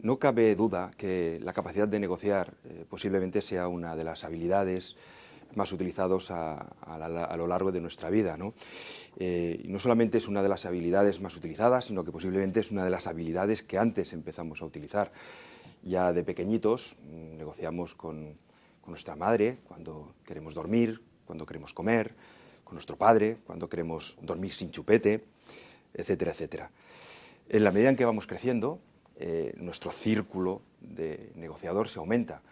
No cabe duda que la capacidad de negociar posiblemente sea una de las habilidades más utilizados a lo largo de nuestra vida, ¿no? Y no solamente es una de las habilidades más utilizadas, sino que posiblemente es una de las habilidades que antes empezamos a utilizar. Ya de pequeñitos negociamos con nuestra madre cuando queremos dormir, cuando queremos comer, con nuestro padre cuando queremos dormir sin chupete, etcétera, etcétera. En la medida en que vamos creciendo, nuestro círculo de negociador se aumenta.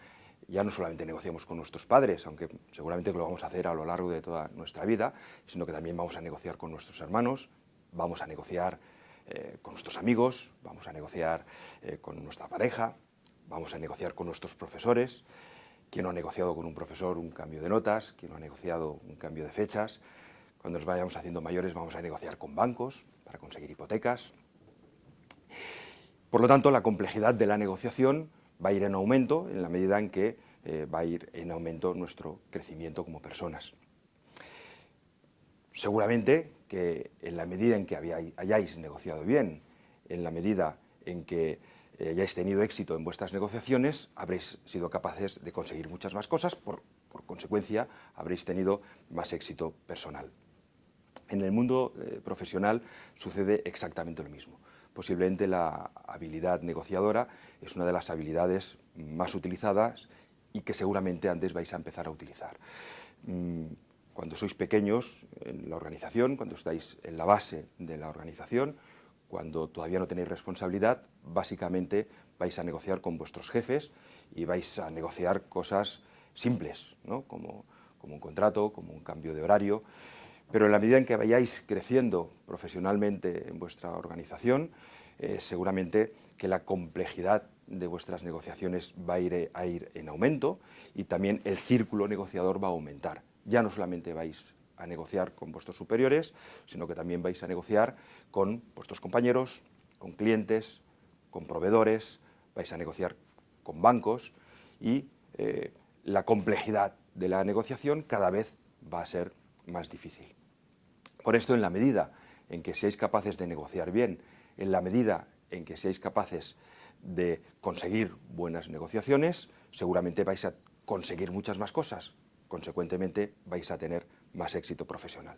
Ya no solamente negociamos con nuestros padres, aunque seguramente lo vamos a hacer a lo largo de toda nuestra vida, sino que también vamos a negociar con nuestros hermanos, vamos a negociar con nuestros amigos, vamos a negociar con nuestra pareja, vamos a negociar con nuestros profesores. ¿Quién no ha negociado con un profesor un cambio de notas? ¿Quién no ha negociado un cambio de fechas? Cuando nos vayamos haciendo mayores vamos a negociar con bancos para conseguir hipotecas. Por lo tanto, la complejidad de la negociación va a ir en aumento en la medida en que va a ir en aumento nuestro crecimiento como personas. Seguramente que en la medida en que hayáis negociado bien, en la medida en que hayáis tenido éxito en vuestras negociaciones, habréis sido capaces de conseguir muchas más cosas, por consecuencia habréis tenido más éxito personal. En el mundo profesional sucede exactamente lo mismo. Posiblemente la habilidad negociadora es una de las habilidades más utilizadas y que seguramente antes vais a empezar a utilizar. Cuando sois pequeños en la organización, cuando estáis en la base de la organización, cuando todavía no tenéis responsabilidad, básicamente vais a negociar con vuestros jefes y vais a negociar cosas simples, ¿no? como un contrato, como un cambio de horario. Pero en la medida en que vayáis creciendo profesionalmente en vuestra organización, seguramente que la complejidad de vuestras negociaciones va a ir en aumento y también el círculo negociador va a aumentar. Ya no solamente vais a negociar con vuestros superiores, sino que también vais a negociar con vuestros compañeros, con clientes, con proveedores, vais a negociar con bancos y la complejidad de la negociación cada vez va a ser más difícil. Por esto, en la medida en que seáis capaces de negociar bien, en la medida en que seáis capaces de conseguir buenas negociaciones, seguramente vais a conseguir muchas más cosas. Consecuentemente, vais a tener más éxito profesional.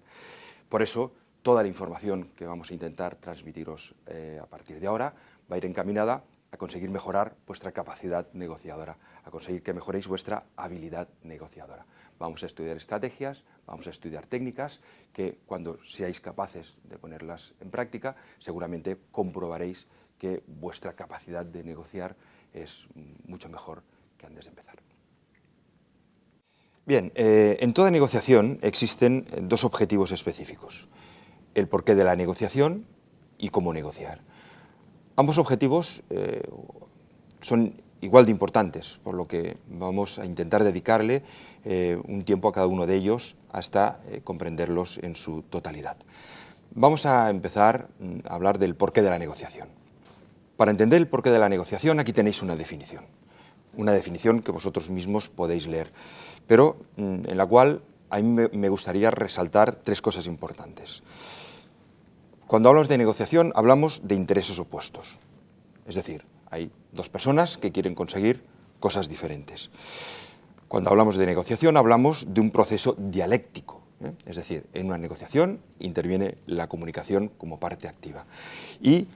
Por eso, toda la información que vamos a intentar transmitiros a partir de ahora va a ir encaminada a conseguir mejorar vuestra capacidad negociadora, a conseguir que mejoréis vuestra habilidad negociadora. Vamos a estudiar estrategias, vamos a estudiar técnicas que cuando seáis capaces de ponerlas en práctica, seguramente comprobaréis que vuestra capacidad de negociar es mucho mejor que antes de empezar. Bien, en toda negociación existen dos objetivos específicos: el porqué de la negociación y cómo negociar. Ambos objetivos son igual de importantes, por lo que vamos a intentar dedicarle un tiempo a cada uno de ellos hasta comprenderlos en su totalidad. Vamos a empezar a hablar del porqué de la negociación. Para entender el porqué de la negociación, aquí tenéis una definición que vosotros mismos podéis leer, pero en la cual a mí me gustaría resaltar tres cosas importantes. Cuando hablamos de negociación, hablamos de intereses opuestos. Es decir, hay dos personas que quieren conseguir cosas diferentes. Cuando hablamos de negociación, hablamos de un proceso dialéctico. Es decir, en una negociación interviene la comunicación como parte activa. Y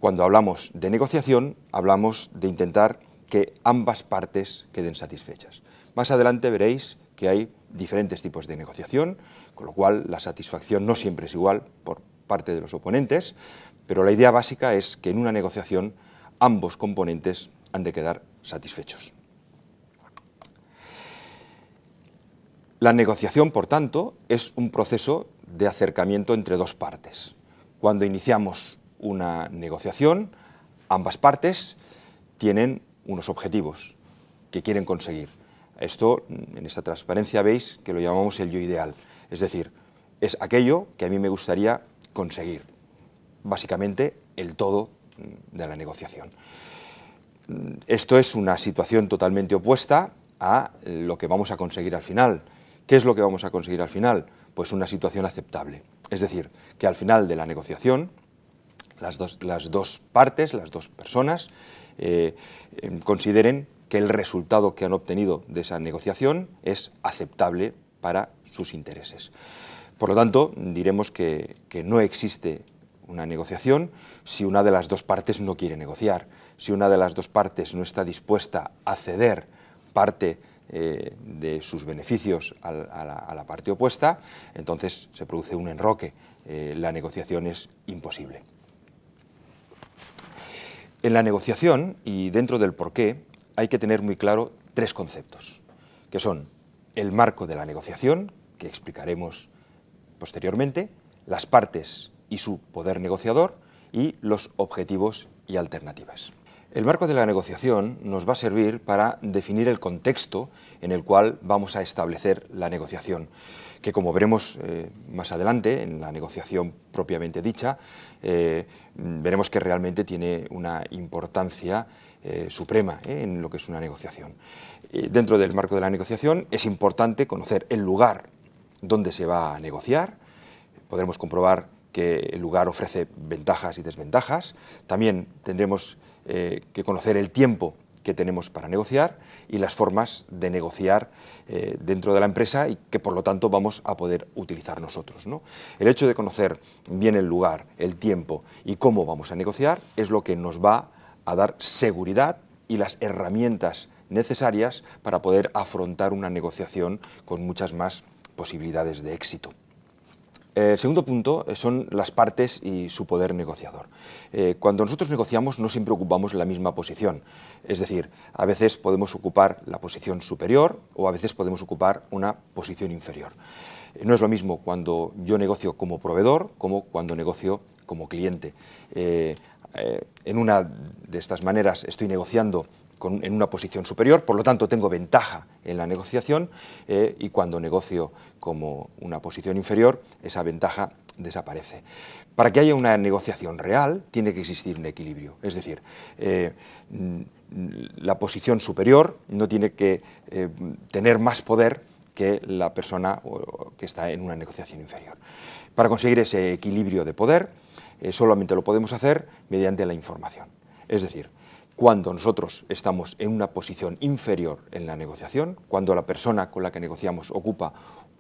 cuando hablamos de negociación, hablamos de intentar que ambas partes queden satisfechas. Más adelante veréis que hay diferentes tipos de negociación, con lo cual la satisfacción no siempre es igual por parte de los oponentes, pero la idea básica es que en una negociación ambos componentes han de quedar satisfechos. La negociación, por tanto, es un proceso de acercamiento entre dos partes. Cuando iniciamos una negociación, ambas partes tienen unos objetivos que quieren conseguir. Esto, en esta transparencia, veis que lo llamamos el yo ideal, es decir, es aquello que a mí me gustaría conseguir, básicamente el todo de la negociación. Esto es una situación totalmente opuesta a lo que vamos a conseguir al final. ¿Qué es lo que vamos a conseguir al final? Pues una situación aceptable. Es decir, que al final de la negociación, las dos partes, las dos personas, consideren que el resultado que han obtenido de esa negociación es aceptable para sus intereses. Por lo tanto, diremos que no existe una negociación si una de las dos partes no quiere negociar, si una de las dos partes no está dispuesta a ceder parte de sus beneficios a la parte opuesta, entonces se produce un enroque, la negociación es imposible. En la negociación y dentro del porqué hay que tener muy claro tres conceptos, que son el marco de la negociación, que explicaremos posteriormente, las partes y su poder negociador y los objetivos y alternativas. El marco de la negociación nos va a servir para definir el contexto en el cual vamos a establecer la negociación, que como veremos más adelante, en la negociación propiamente dicha, veremos que realmente tiene una importancia suprema en lo que es una negociación. Dentro del marco de la negociación es importante conocer el lugar donde se va a negociar. Podremos comprobar que el lugar ofrece ventajas y desventajas. También tendremos que conocer el tiempo que tenemos para negociar y las formas de negociar dentro de la empresa y que por lo tanto vamos a poder utilizar nosotros, ¿no? El hecho de conocer bien el lugar, el tiempo y cómo vamos a negociar es lo que nos va a dar seguridad y las herramientas necesarias para poder afrontar una negociación con muchas más posibilidades de éxito. El segundo punto son las partes y su poder negociador. Cuando nosotros negociamos no siempre ocupamos la misma posición, es decir, a veces podemos ocupar la posición superior o a veces podemos ocupar una posición inferior. No es lo mismo cuando yo negocio como proveedor como cuando negocio como cliente. En una de estas maneras estoy negociando en una posición superior, por lo tanto tengo ventaja en la negociación y cuando negocio como una posición inferior, esa ventaja desaparece. Para que haya una negociación real, tiene que existir un equilibrio, es decir, la posición superior no tiene que tener más poder que la persona que está en una negociación inferior. Para conseguir ese equilibrio de poder, solamente lo podemos hacer mediante la información, es decir, cuando nosotros estamos en una posición inferior en la negociación, cuando la persona con la que negociamos ocupa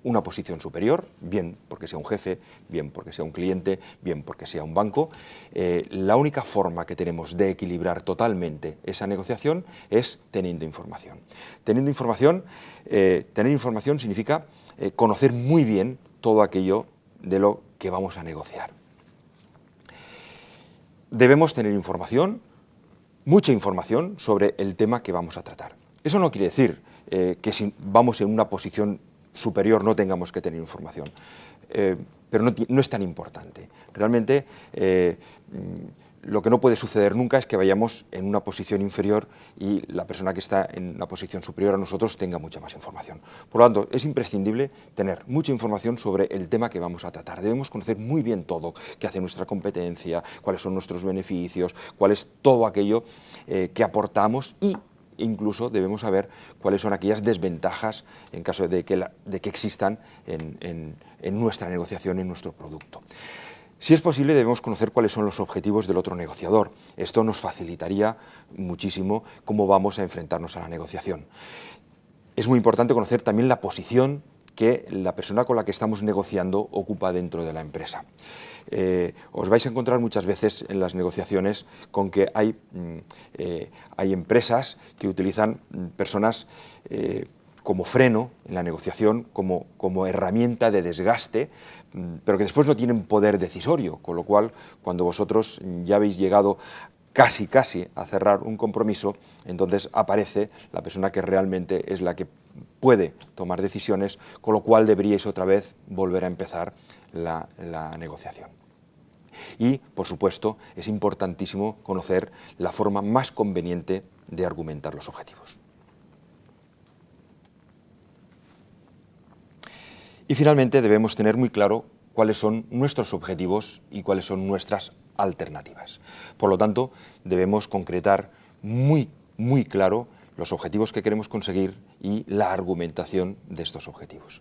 una posición superior, bien porque sea un jefe, bien porque sea un cliente, bien porque sea un banco, la única forma que tenemos de equilibrar totalmente esa negociación es teniendo información. Teniendo información, tener información significa conocer muy bien todo aquello de lo que vamos a negociar. Debemos tener información, mucha información sobre el tema que vamos a tratar. Eso no quiere decir que si vamos en una posición superior no tengamos que tener información, pero no es tan importante. Realmente lo que no puede suceder nunca es que vayamos en una posición inferior y la persona que está en una posición superior a nosotros tenga mucha más información. Por lo tanto, es imprescindible tener mucha información sobre el tema que vamos a tratar. Debemos conocer muy bien todo, qué hace nuestra competencia, cuáles son nuestros beneficios, cuál es todo aquello que aportamos y incluso debemos saber cuáles son aquellas desventajas en caso de que existan en nuestra negociación, en nuestro producto. Si es posible, debemos conocer cuáles son los objetivos del otro negociador. Esto nos facilitaría muchísimo cómo vamos a enfrentarnos a la negociación. Es muy importante conocer también la posición que la persona con la que estamos negociando ocupa dentro de la empresa. Os vais a encontrar muchas veces en las negociaciones con que hay empresas que utilizan personas como freno en la negociación, como herramienta de desgaste, pero que después no tienen poder decisorio, con lo cual cuando vosotros ya habéis llegado casi a cerrar un compromiso, entonces aparece la persona que realmente es la que puede tomar decisiones, con lo cual deberíais otra vez volver a empezar la negociación. Y, por supuesto, es importantísimo conocer la forma más conveniente de argumentar los objetivos. Y finalmente debemos tener muy claro cuáles son nuestros objetivos y cuáles son nuestras alternativas. Por lo tanto, debemos concretar muy claro los objetivos que queremos conseguir y la argumentación de estos objetivos.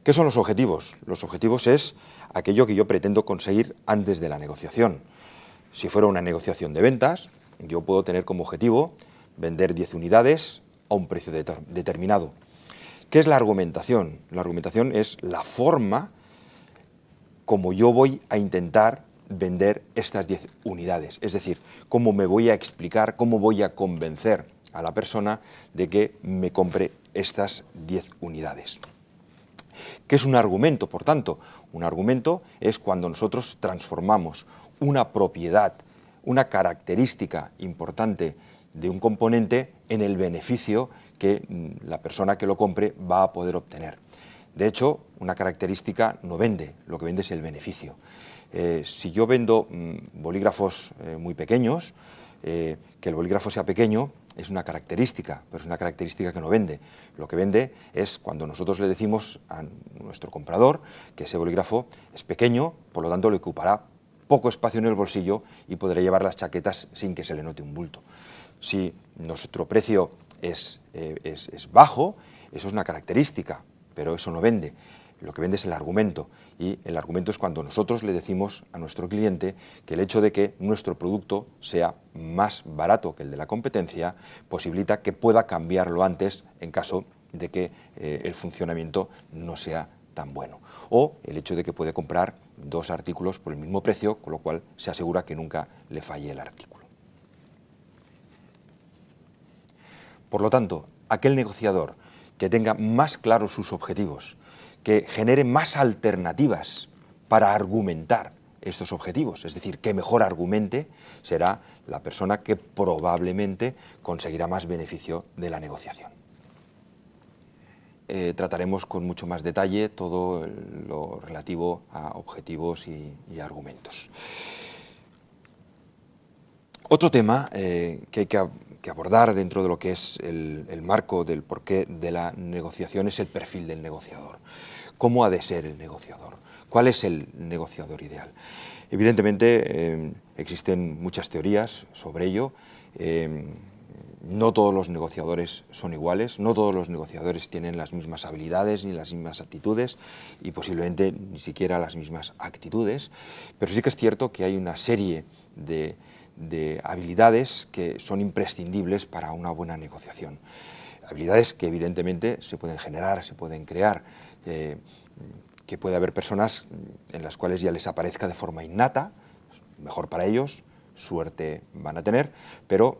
¿Qué son los objetivos? Los objetivos es aquello que yo pretendo conseguir antes de la negociación. Si fuera una negociación de ventas, yo puedo tener como objetivo vender 10 unidades a un precio determinado. ¿Qué es la argumentación? La argumentación es la forma como yo voy a intentar vender estas 10 unidades. Es decir, cómo me voy a explicar, cómo voy a convencer a la persona de que me compre estas 10 unidades. ¿Qué es un argumento, por tanto? Un argumento es cuando nosotros transformamos una propiedad, una característica importante de un componente en el beneficio que la persona que lo compre va a poder obtener. De hecho, una característica no vende, lo que vende es el beneficio. Si yo vendo bolígrafos muy pequeños, que el bolígrafo sea pequeño es una característica, pero es una característica que no vende. Lo que vende es cuando nosotros le decimos a nuestro comprador que ese bolígrafo es pequeño, por lo tanto le ocupará poco espacio en el bolsillo y podrá llevar las chaquetas sin que se le note un bulto. Si nuestro precio es bajo, eso es una característica, pero eso no vende. Lo que vende es el argumento, y el argumento es cuando nosotros le decimos a nuestro cliente que el hecho de que nuestro producto sea más barato que el de la competencia posibilita que pueda cambiarlo antes en caso de que el funcionamiento no sea tan bueno. O el hecho de que puede comprar 2 artículos por el mismo precio, con lo cual se asegura que nunca le falle el artículo. Por lo tanto, aquel negociador que tenga más claros sus objetivos, que genere más alternativas para argumentar estos objetivos, es decir, que mejor argumente, será la persona que probablemente conseguirá más beneficio de la negociación. Trataremos con mucho más detalle todo lo relativo a objetivos y argumentos. Otro tema que hay que abordar dentro de lo que es el marco del porqué de la negociación es el perfil del negociador. ¿Cómo ha de ser el negociador? ¿Cuál es el negociador ideal? Evidentemente existen muchas teorías sobre ello. No todos los negociadores son iguales, no todos los negociadores tienen las mismas habilidades ni las mismas aptitudes y posiblemente ni siquiera las mismas actitudes, pero sí que es cierto que hay una serie de habilidades que son imprescindibles para una buena negociación. Habilidades que evidentemente se pueden generar, se pueden crear, que puede haber personas en las cuales ya les aparezca de forma innata, mejor para ellos, suerte van a tener, pero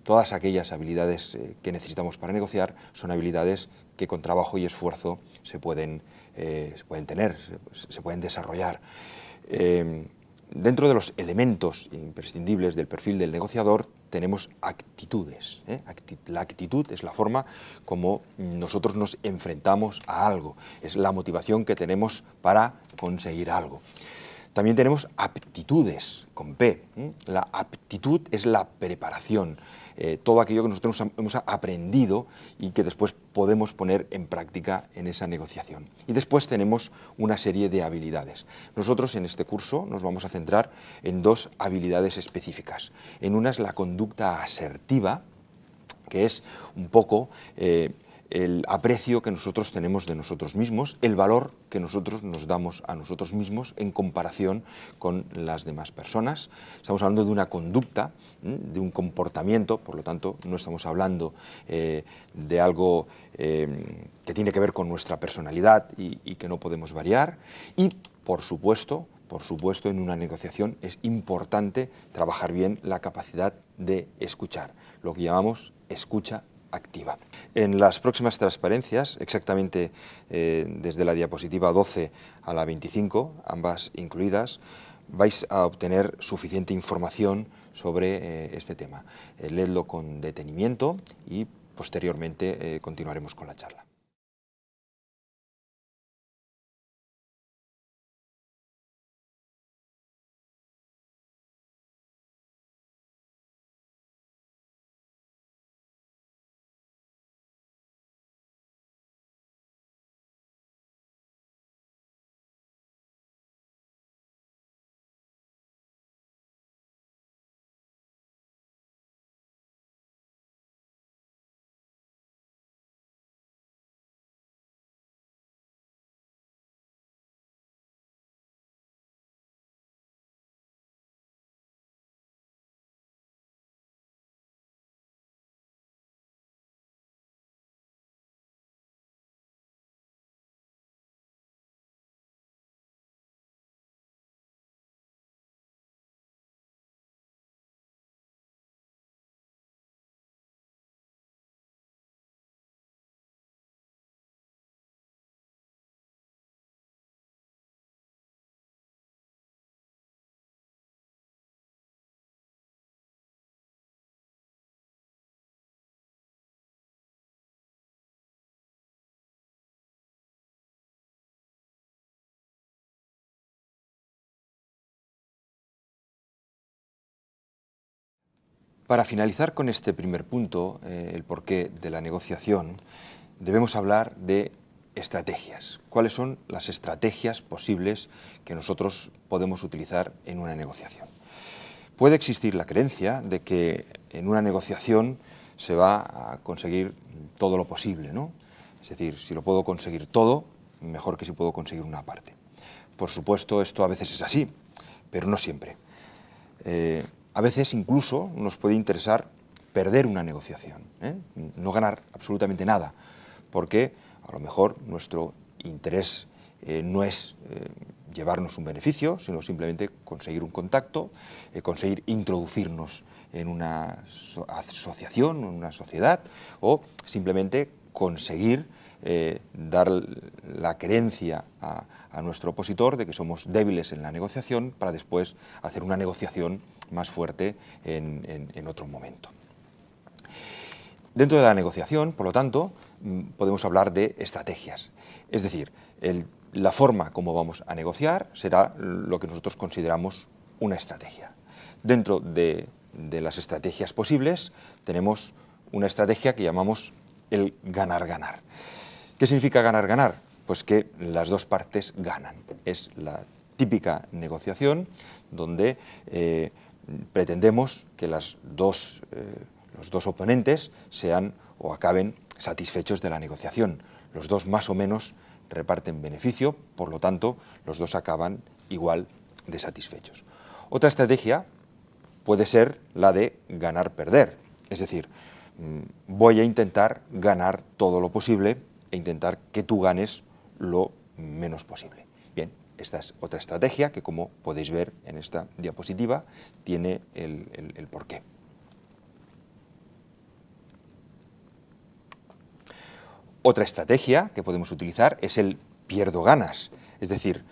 todas aquellas habilidades que necesitamos para negociar son habilidades que con trabajo y esfuerzo se pueden tener, se pueden desarrollar. Dentro de los elementos imprescindibles del perfil del negociador tenemos actitudes. La actitud es la forma como nosotros nos enfrentamos a algo, es la motivación que tenemos para conseguir algo. También tenemos aptitudes, con P. La aptitud es la preparación, todo aquello que nosotros hemos aprendido y que después podemos poner en práctica en esa negociación. Y después tenemos una serie de habilidades. Nosotros en este curso nos vamos a centrar en 2 habilidades específicas. En una es la conducta asertiva, que es un poco el aprecio que nosotros tenemos de nosotros mismos, el valor que nosotros nos damos a nosotros mismos en comparación con las demás personas. Estamos hablando de una conducta, de un comportamiento, por lo tanto no estamos hablando de algo que tiene que ver con nuestra personalidad y que no podemos variar. Y por supuesto, en una negociación es importante trabajar bien la capacidad de escuchar, lo que llamamos escucha activa. En las próximas transparencias, exactamente desde la diapositiva 12 a la 25, ambas incluidas, vais a obtener suficiente información sobre este tema. Leedlo con detenimiento y posteriormente continuaremos con la charla. Para finalizar con este primer punto, el porqué de la negociación, debemos hablar de estrategias. ¿Cuáles son las estrategias posibles que nosotros podemos utilizar en una negociación? Puede existir la creencia de que en una negociación se va a conseguir todo lo posible, ¿no? Es decir, si lo puedo conseguir todo, mejor que si puedo conseguir una parte. Por supuesto, esto a veces es así, pero no siempre. A veces incluso nos puede interesar perder una negociación, no ganar absolutamente nada, porque a lo mejor nuestro interés no es llevarnos un beneficio, sino simplemente conseguir un contacto, conseguir introducirnos en una asociación, en una sociedad, o simplemente conseguir dar la creencia a nuestro opositor de que somos débiles en la negociación para después hacer una negociación más fuerte en otro momento. Dentro de la negociación, por lo tanto, podemos hablar de estrategias. Es decir, la forma como vamos a negociar será lo que nosotros consideramos una estrategia. Dentro de las estrategias posibles tenemos una estrategia que llamamos el ganar-ganar. ¿Qué significa ganar-ganar? Pues que las dos partes ganan. Es la típica negociación donde pretendemos que los dos oponentes sean o acaben satisfechos de la negociación. Los dos más o menos reparten beneficio, por lo tanto, los dos acaban igual de satisfechos. Otra estrategia puede ser la de ganar-perder, es decir, voy a intentar ganar todo lo posible e intentar que tú ganes lo menos posible. Bien, esta es otra estrategia que, como podéis ver en esta diapositiva, tiene el porqué. Otra estrategia que podemos utilizar es el pierdo-ganas, es decir,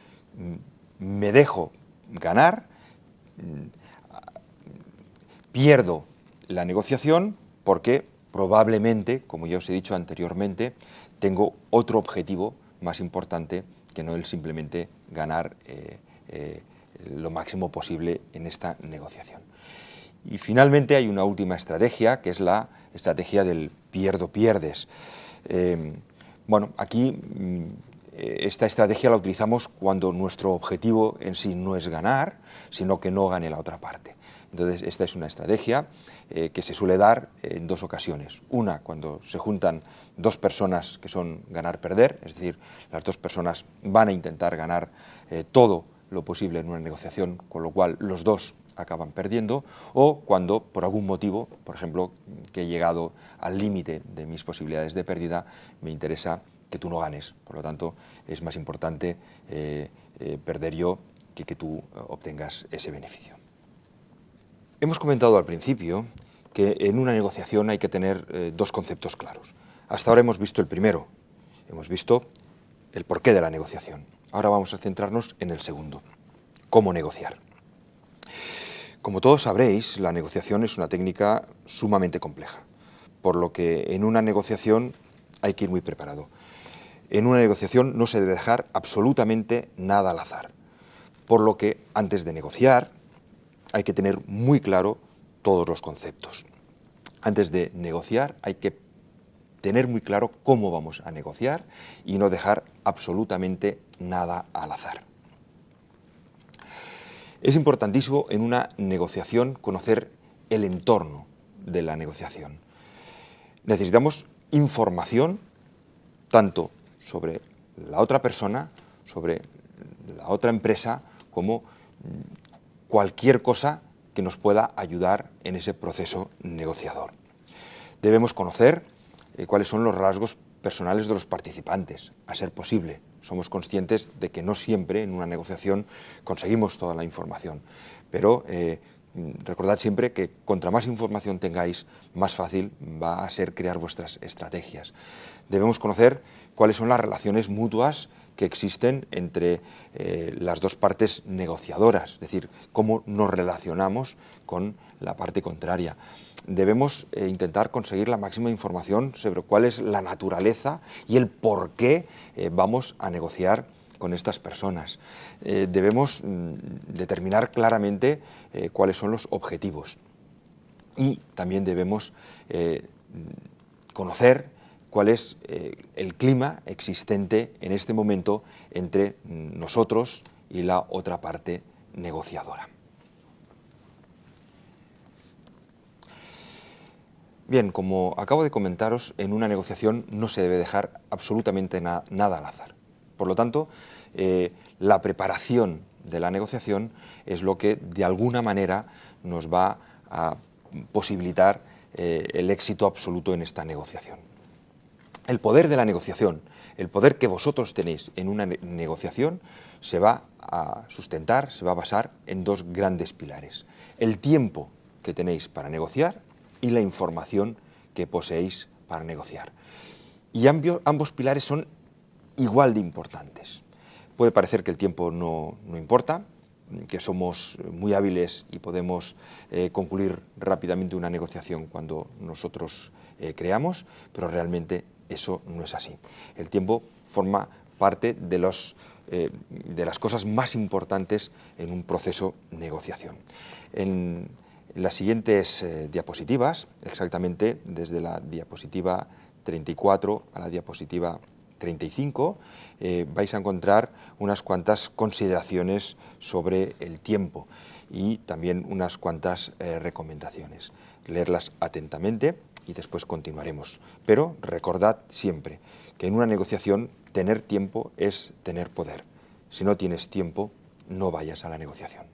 me dejo ganar, pierdo la negociación porque probablemente, como ya os he dicho anteriormente, tengo otro objetivo más importante que no el simplemente ganar lo máximo posible en esta negociación. Y finalmente hay una última estrategia, que es la estrategia del pierdo-pierdes. Bueno, aquí esta estrategia la utilizamos cuando nuestro objetivo en sí no es ganar, sino que no gane la otra parte. Entonces, esta es una estrategia que se suele dar en dos ocasiones. Una, cuando se juntan dos personas que son ganar-perder, es decir, las dos personas van a intentar ganar todo lo posible en una negociación, con lo cual los dos acaban perdiendo, o cuando por algún motivo, por ejemplo, que he llegado al límite de mis posibilidades de pérdida, me interesa que tú no ganes. Por lo tanto, es más importante perder yo que tú obtengas ese beneficio. Hemos comentado al principio que en una negociación hay que tener dos conceptos claros. Hasta ahora hemos visto el primero, hemos visto el porqué de la negociación. Ahora vamos a centrarnos en el segundo, cómo negociar. Como todos sabréis, la negociación es una técnica sumamente compleja, por lo que en una negociación hay que ir muy preparado. En una negociación no se debe dejar absolutamente nada al azar, por lo que antes de negociar hay que tener muy claro todos los conceptos. Antes de negociar hay que tener muy claro cómo vamos a negociar y no dejar absolutamente nada al azar. Es importantísimo en una negociación conocer el entorno de la negociación. Necesitamos información tanto sobre la otra persona, sobre la otra empresa, como cualquier cosa que nos pueda ayudar en ese proceso negociador. Debemos conocer cuáles son los rasgos personales de los participantes, a ser posible. Somos conscientes de que no siempre en una negociación conseguimos toda la información, pero recordad siempre que contra más información tengáis, más fácil va a ser crear vuestras estrategias. Debemos conocer cuáles son las relaciones mutuas que existen entre las dos partes negociadoras, es decir, cómo nos relacionamos con la parte contraria. Debemos intentar conseguir la máxima información sobre cuál es la naturaleza y el por qué vamos a negociar con estas personas. Debemos determinar claramente cuáles son los objetivos. y también debemos conocer cuál es el clima existente en este momento entre nosotros y la otra parte negociadora. Bien, como acabo de comentaros, en una negociación no se debe dejar absolutamente nada al azar. Por lo tanto, la preparación de la negociación es lo que de alguna manera nos va a posibilitar el éxito absoluto en esta negociación. El poder de la negociación, el poder que vosotros tenéis en una negociación, se va a sustentar, se va a basar en dos grandes pilares: el tiempo que tenéis para negociar y la información que poseéis para negociar. Y ambos pilares son igual de importantes. Puede parecer que el tiempo no importa, que somos muy hábiles y podemos concluir rápidamente una negociación cuando nosotros creamos, pero realmente eso no es así. El tiempo forma parte de las cosas más importantes en un proceso de negociación. En las siguientes diapositivas, exactamente desde la diapositiva 34 a la diapositiva 35, vais a encontrar unas cuantas consideraciones sobre el tiempo y también unas cuantas recomendaciones. Leerlas atentamente y después continuaremos. Pero recordad siempre que en una negociación tener tiempo es tener poder. Si no tienes tiempo, no vayas a la negociación.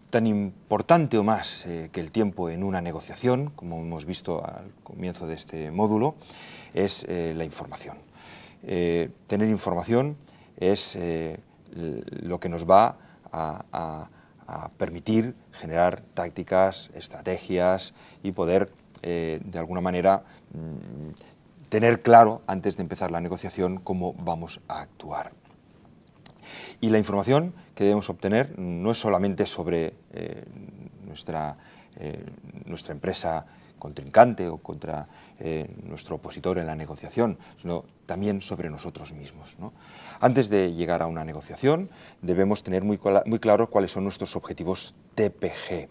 Tan importante o más que el tiempo en una negociación, como hemos visto al comienzo de este módulo, es la información. Tener información es lo que nos va a permitir generar tácticas, estrategias y poder, de alguna manera, tener claro, antes de empezar la negociación, cómo vamos a actuar. Y la información que debemos obtener no es solamente sobre nuestra empresa contrincante o contra nuestro opositor en la negociación, sino también sobre nosotros mismos, ¿no? Antes de llegar a una negociación debemos tener muy claro cuáles son nuestros objetivos TPG.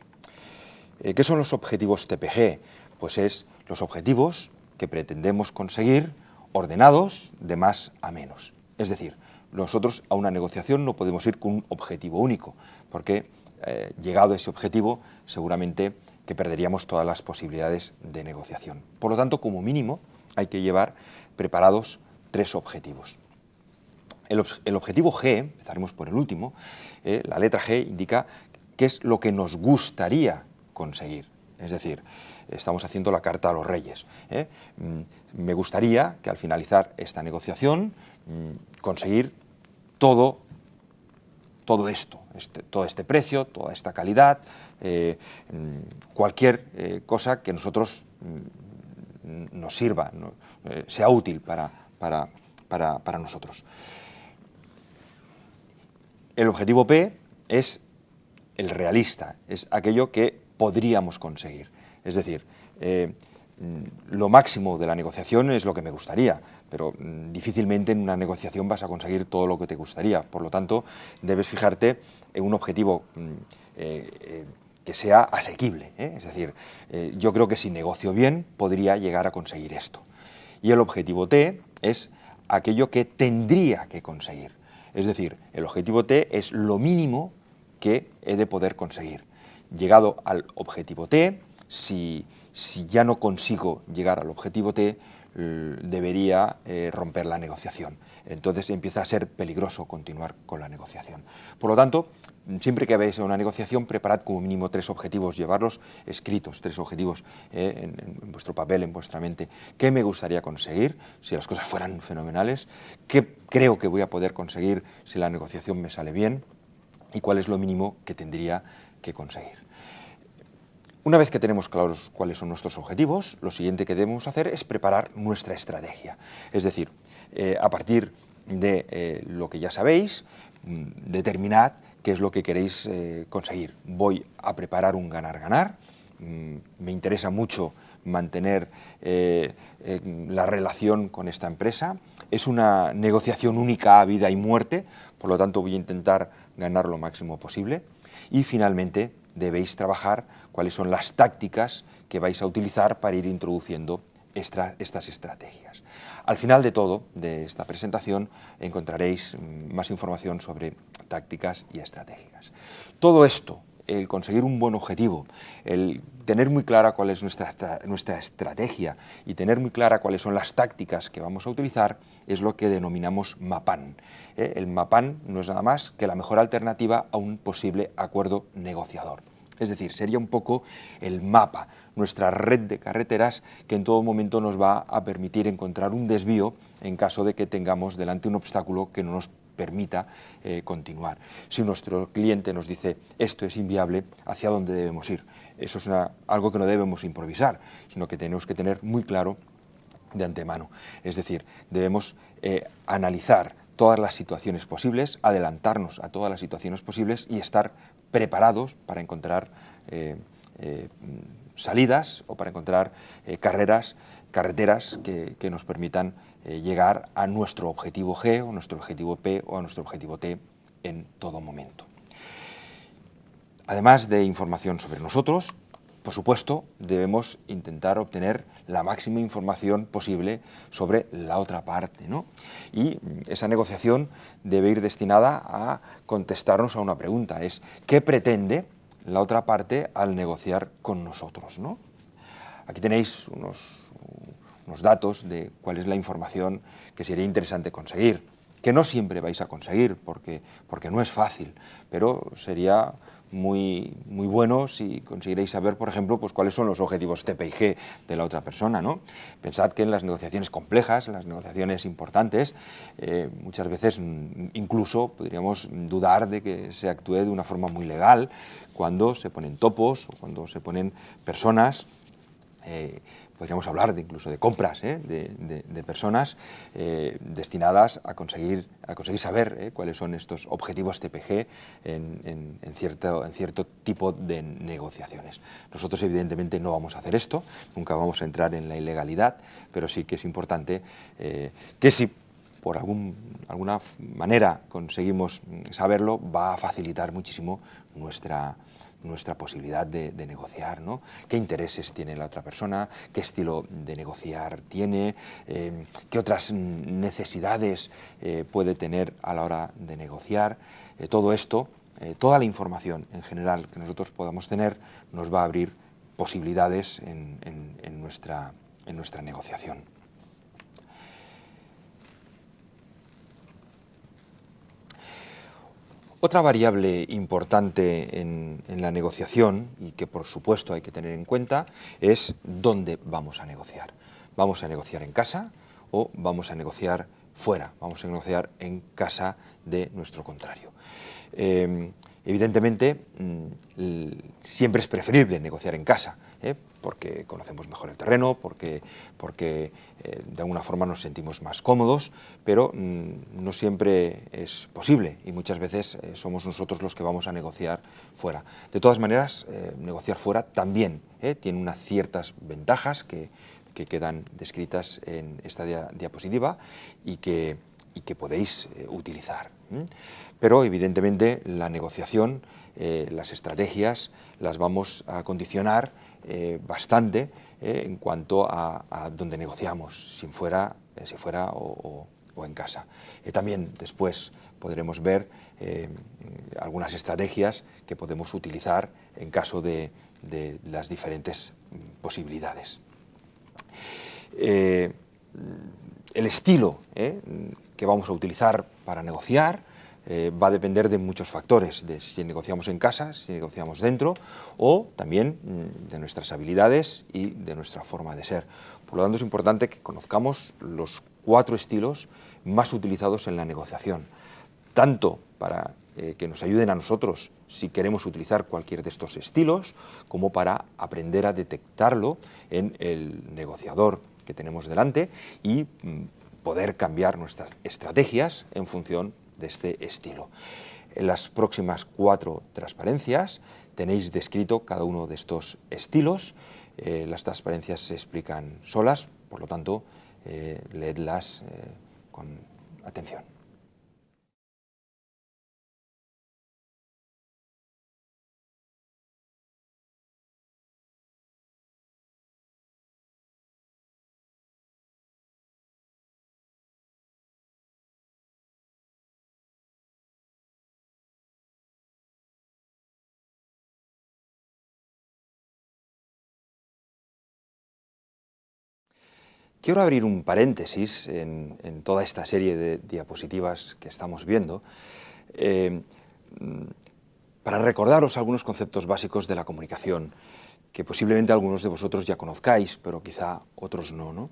¿Qué son los objetivos TPG? Pues es los objetivos que pretendemos conseguir ordenados de más a menos. Es decir, nosotros a una negociación no podemos ir con un objetivo único, porque llegado a ese objetivo seguramente que perderíamos todas las posibilidades de negociación. Por lo tanto, como mínimo, hay que llevar preparados 3 objetivos. El objetivo G, empezaremos por el último, la letra G indica qué es lo que nos gustaría conseguir. Es decir, estamos haciendo la carta a los reyes. Me gustaría que al finalizar esta negociación conseguir todo esto, todo este precio, toda esta calidad, cualquier cosa que nosotros nos sirva, sea útil para nosotros. El objetivo P es el realista, es aquello que podríamos conseguir. Es decir, lo máximo de la negociación es lo que me gustaría, pero difícilmente en una negociación vas a conseguir todo lo que te gustaría. Por lo tanto, debes fijarte en un objetivo que sea asequible, ¿eh? Es decir, yo creo que si negocio bien podría llegar a conseguir esto. Y el objetivo T es aquello que tendría que conseguir. Es decir, el objetivo T es lo mínimo que he de poder conseguir. Llegado al objetivo T, si ya no consigo llegar al objetivo T, debería romper la negociación. Entonces empieza a ser peligroso continuar con la negociación. Por lo tanto, siempre que vayáis a una negociación, preparad como mínimo 3 objetivos, llevarlos escritos, 3 objetivos en vuestro papel, en vuestra mente. ¿Qué me gustaría conseguir si las cosas fueran fenomenales? ¿Qué creo que voy a poder conseguir si la negociación me sale bien? ¿Y cuál es lo mínimo que tendría que conseguir? Una vez que tenemos claros cuáles son nuestros objetivos, lo siguiente que debemos hacer es preparar nuestra estrategia. Es decir, a partir de lo que ya sabéis, determinad qué es lo que queréis conseguir. Voy a preparar un ganar-ganar, me interesa mucho mantener la relación con esta empresa. Es una negociación única a vida y muerte, por lo tanto voy a intentar ganar lo máximo posible. Y finalmente debéis trabajar cuáles son las tácticas que vais a utilizar para ir introduciendo estas estrategias. Al final de todo, de esta presentación, encontraréis más información sobre tácticas y estrategias. Todo esto, el conseguir un buen objetivo, el tener muy clara cuál es nuestra estrategia y tener muy clara cuáles son las tácticas que vamos a utilizar, es lo que denominamos MAPAN. El MAPAN no es nada más que la mejor alternativa a un posible acuerdo negociador. Es decir, sería un poco el mapa, nuestra red de carreteras que en todo momento nos va a permitir encontrar un desvío en caso de que tengamos delante un obstáculo que no nos permita continuar. Si nuestro cliente nos dice esto es inviable, ¿hacia dónde debemos ir? Eso es algo que no debemos improvisar, sino que tenemos que tener muy claro de antemano. Es decir, debemos analizar todas las situaciones posibles, adelantarnos a todas las situaciones posibles y estar preparados para encontrar salidas o para encontrar carreteras que nos permitan llegar a nuestro objetivo G o nuestro objetivo P o a nuestro objetivo T en todo momento. Además de información sobre nosotros, por supuesto, debemos intentar obtener la máxima información posible sobre la otra parte, ¿no? Y esa negociación debe ir destinada a contestarnos a una pregunta, es ¿qué pretende la otra parte al negociar con nosotros, ¿no? Aquí tenéis unos datos de cuál es la información que sería interesante conseguir, que no siempre vais a conseguir porque no es fácil, pero sería muy bueno si conseguiréis saber, por ejemplo, pues cuáles son los objetivos TP y G de la otra persona, ¿no? Pensad que en las negociaciones complejas, en las negociaciones importantes, muchas veces incluso podríamos dudar de que se actúe de una forma muy legal cuando se ponen topos o cuando se ponen personas. Podríamos hablar incluso de compras de personas destinadas a conseguir saber cuáles son estos objetivos TPG en cierto tipo de negociaciones. Nosotros evidentemente no vamos a hacer esto, nunca vamos a entrar en la ilegalidad, pero sí que es importante que si por alguna manera conseguimos saberlo, va a facilitar muchísimo nuestra posibilidad de negociar, ¿no? ¿Qué intereses tiene la otra persona? ¿Qué estilo de negociar tiene? ¿Qué otras necesidades puede tener a la hora de negociar? Todo esto, toda la información en general que nosotros podamos tener nos va a abrir posibilidades en nuestra negociación. Otra variable importante en la negociación y que por supuesto hay que tener en cuenta es dónde vamos a negociar. ¿Vamos a negociar en casa o vamos a negociar fuera? Vamos a negociar en casa de nuestro contrario. Evidentemente, siempre es preferible negociar en casa, porque conocemos mejor el terreno, porque de alguna forma nos sentimos más cómodos, pero no siempre es posible y muchas veces somos nosotros los que vamos a negociar fuera. De todas maneras, negociar fuera también tiene unas ciertas ventajas que quedan descritas en esta diapositiva y que podéis utilizar. Pero evidentemente la negociación, las estrategias, las vamos a condicionar bastante en cuanto a dónde negociamos, si fuera o en casa. También después podremos ver algunas estrategias que podemos utilizar en caso de las diferentes posibilidades. El estilo que vamos a utilizar para negociar va a depender de muchos factores, de si negociamos en casa, si negociamos dentro, o también de nuestras habilidades y de nuestra forma de ser. Por lo tanto, es importante que conozcamos los 4 estilos más utilizados en la negociación, tanto para que nos ayuden a nosotros si queremos utilizar cualquier de estos estilos, como para aprender a detectarlo en el negociador que tenemos delante y poder cambiar nuestras estrategias en función de este estilo. En las próximas 4 transparencias tenéis descrito cada uno de estos estilos. Las transparencias se explican solas, por lo tanto, leedlas con atención. Quiero abrir un paréntesis en toda esta serie de diapositivas que estamos viendo para recordaros algunos conceptos básicos de la comunicación que posiblemente algunos de vosotros ya conozcáis, pero quizá otros no.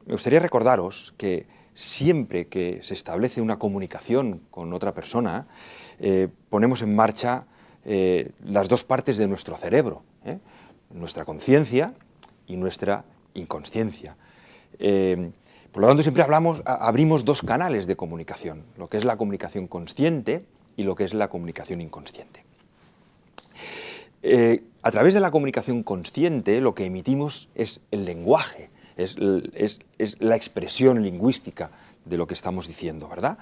Me gustaría recordaros que siempre que se establece una comunicación con otra persona, ponemos en marcha las dos partes de nuestro cerebro, nuestra conciencia y nuestra inconsciencia. Por lo tanto, siempre abrimos dos canales de comunicación, lo que es la comunicación consciente y lo que es la comunicación inconsciente. A través de la comunicación consciente, lo que emitimos es el lenguaje, es la expresión lingüística de lo que estamos diciendo, ¿verdad?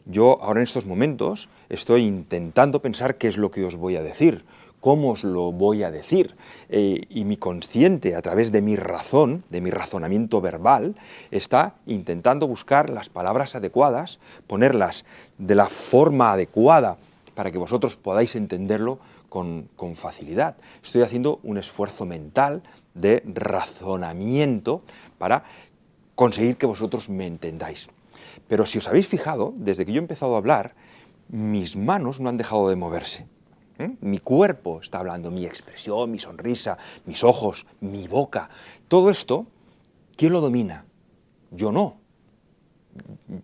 Yo ahora en estos momentos estoy intentando pensar qué es lo que os voy a decir, cómo os lo voy a decir, y mi consciente, a través de mi razón, de mi razonamiento verbal, está intentando buscar las palabras adecuadas, ponerlas de la forma adecuada para que vosotros podáis entenderlo con facilidad. Estoy haciendo un esfuerzo mental de razonamiento para conseguir que vosotros me entendáis. Pero si os habéis fijado, desde que yo he empezado a hablar, mis manos no han dejado de moverse. Mi cuerpo está hablando, mi expresión, mi sonrisa, mis ojos, mi boca. Todo esto, ¿quién lo domina? Yo no.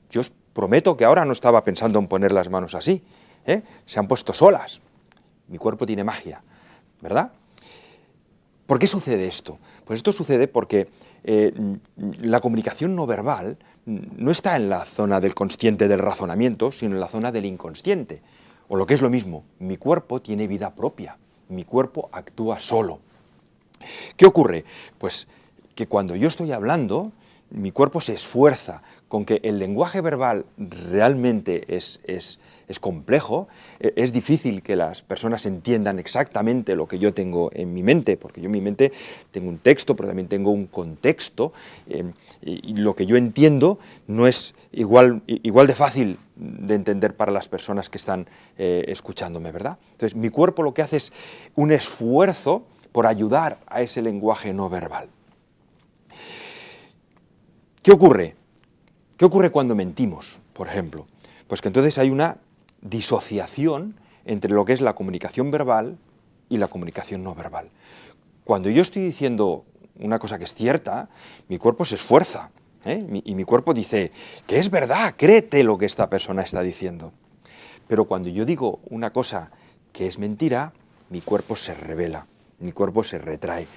Yo os prometo que ahora no estaba pensando en poner las manos así. Se han puesto solas. Mi cuerpo tiene magia, ¿verdad? ¿Por qué sucede esto? Pues esto sucede porque la comunicación no verbal no está en la zona del consciente del razonamiento, sino en la zona del inconsciente. O lo que es lo mismo, mi cuerpo tiene vida propia, mi cuerpo actúa solo. ¿Qué ocurre? Pues que cuando yo estoy hablando, mi cuerpo se esfuerza con que el lenguaje verbal realmente es complejo, es difícil que las personas entiendan exactamente lo que yo tengo en mi mente, porque yo en mi mente tengo un texto, pero también tengo un contexto, y lo que yo entiendo no es igual de fácil de entender para las personas que están escuchándome, ¿verdad? Entonces, mi cuerpo lo que hace es un esfuerzo por ayudar a ese lenguaje no verbal. ¿Qué ocurre? ¿Qué ocurre cuando mentimos, por ejemplo? Pues que entonces hay una disociación entre lo que es la comunicación verbal y la comunicación no verbal. Cuando yo estoy diciendo una cosa que es cierta, mi cuerpo se esfuerza, y mi cuerpo dice que es verdad, créete lo que esta persona está diciendo. Pero cuando yo digo una cosa que es mentira, mi cuerpo se revela, mi cuerpo se retrae.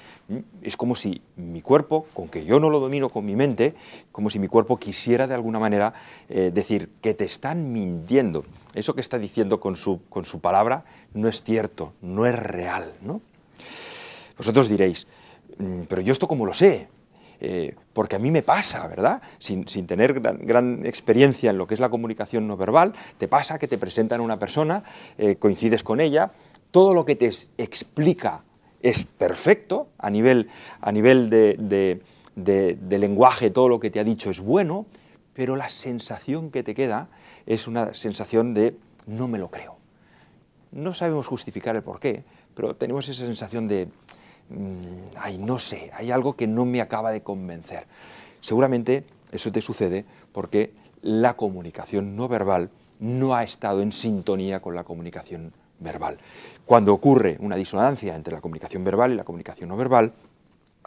Es como si mi cuerpo, con que yo no lo domino con mi mente, como si mi cuerpo quisiera de alguna manera decir que te están mintiendo. Eso que está diciendo con su palabra no es cierto, no es real, ¿no? Vosotros diréis, pero yo esto cómo lo sé, porque a mí me pasa, ¿verdad? Sin tener gran experiencia en lo que es la comunicación no verbal, te pasa que te presentan a una persona, coincides con ella, todo lo que te explica es perfecto, a nivel de lenguaje, todo lo que te ha dicho es bueno, pero la sensación que te queda es una sensación de no me lo creo. No sabemos justificar el porqué, pero tenemos esa sensación de ay, no sé, hay algo que no me acaba de convencer. Seguramente eso te sucede porque la comunicación no verbal no ha estado en sintonía con la comunicación verbal. Cuando ocurre una disonancia entre la comunicación verbal y la comunicación no verbal,